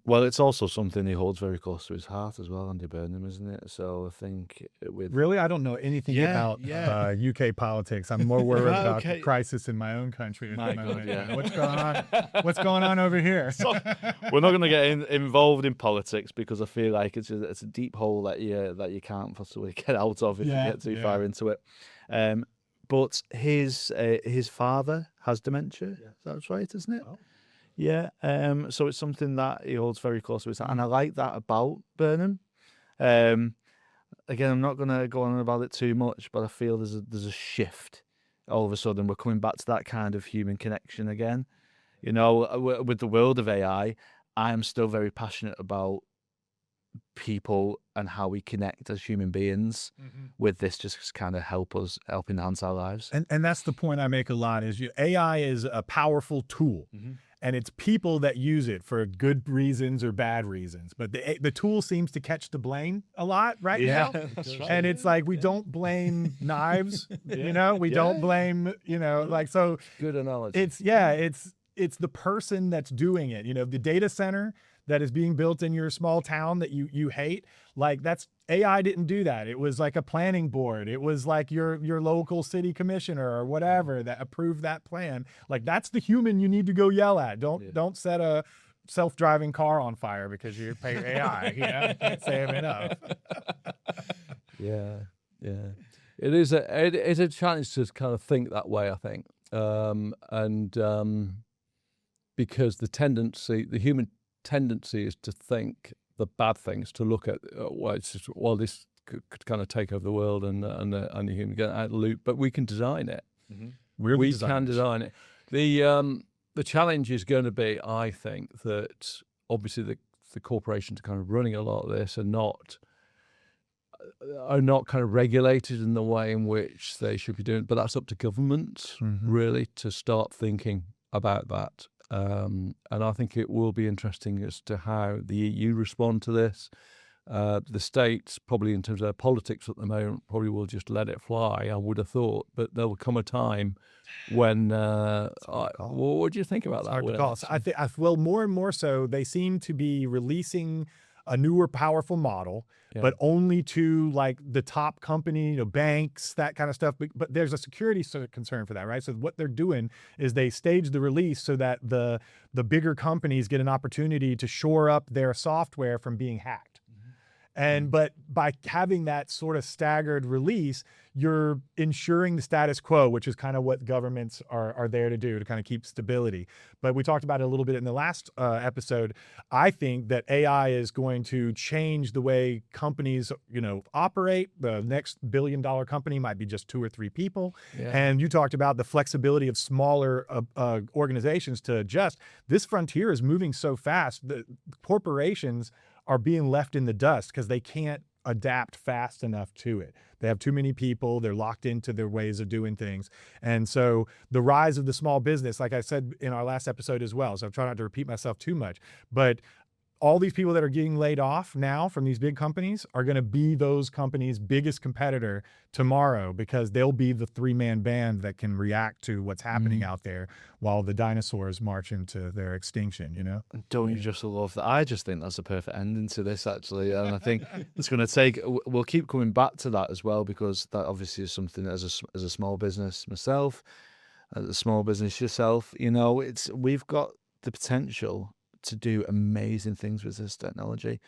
Well, it's also something he holds very close to his heart as well, Andy Burnham, isn't it? So I think with Really, I don't know anything about UK politics. I'm more worried about the crisis in my own country. My God, yeah. What's going on? What's going on over here? So, we're not going to get involved in politics because I feel like it's a deep hole that you can't possibly get out of if you get too far into it. But his father has dementia. That's right, isn't it? Oh. Yeah. So it's something that he holds very close to his heart, and I like that about Burnham. Again, I'm not going to go on about it too much, but I feel there's a shift. All of a sudden, we're coming back to that kind of human connection again. You know, with the world of AI, I am still very passionate about people and how we connect as human beings with this, just kind of help enhance our lives. And that's the point I make a lot is AI is a powerful tool. And it's people that use it for good reasons or bad reasons. But the tool seems to catch the blame a lot right now. That's right. And it's like, we don't blame knives, you know, we don't blame, you know, like, so Good analogy. it's the person that's doing it, you know, the data center that is being built in your small town that you hate, like that's AI didn't do that. It was like a planning board. It was like your local city commissioner or whatever that approved that plan. Like that's the human you need to go yell at. Don't set a self-driving car on fire because you pay your AI. You know, I can't say it enough. Yeah. It is a challenge to kind of think that way, I think, because the human tendency is to think the bad things, to look at this could kind of take over the world and the human get out of the loop, but we can design it. We can design it. The challenge is going to be, I think, that obviously the corporations are kind of running a lot of this and are not kind of regulated in the way in which they should be doing. But that's up to governments really to start thinking about that. And I think it will be interesting as to how the EU respond to this. The States, probably in terms of their politics at the moment, probably will just let it fly, I would have thought. But there will come a time when... what do you think about that? I feel more and more so, they seem to be releasing a newer, powerful model, but only to like the top company, you know, banks, that kind of stuff. But there's a security concern for that, right? So what they're doing is they stage the release so that the bigger companies get an opportunity to shore up their software from being hacked. But by having that sort of staggered release, you're ensuring the status quo, which is kind of what governments are there to do, to kind of keep stability. But we talked about it a little bit in the last episode. I think that AI is going to change the way companies, you know, operate. The next billion-dollar company might be just 2 or 3 people. And you talked about the flexibility of smaller organizations to adjust. This frontier is moving so fast that corporations are being left in the dust because they can't adapt fast enough to it. They have too many people. They're locked into their ways of doing things. And so the rise of the small business, like I said in our last episode as well, so I'm trying not to repeat myself too much, but all these people that are getting laid off now from these big companies are going to be those companies' biggest competitor tomorrow, because they'll be the 3-man band that can react to what's happening out there while the dinosaurs march into their extinction, you know? Don't you just love that? I just think that's a perfect ending to this, actually. And I think it's going to take, we'll keep coming back to that as well, because that obviously is something that as a small business myself, as a small business yourself, you know, we've got the potential to do amazing things with this technology.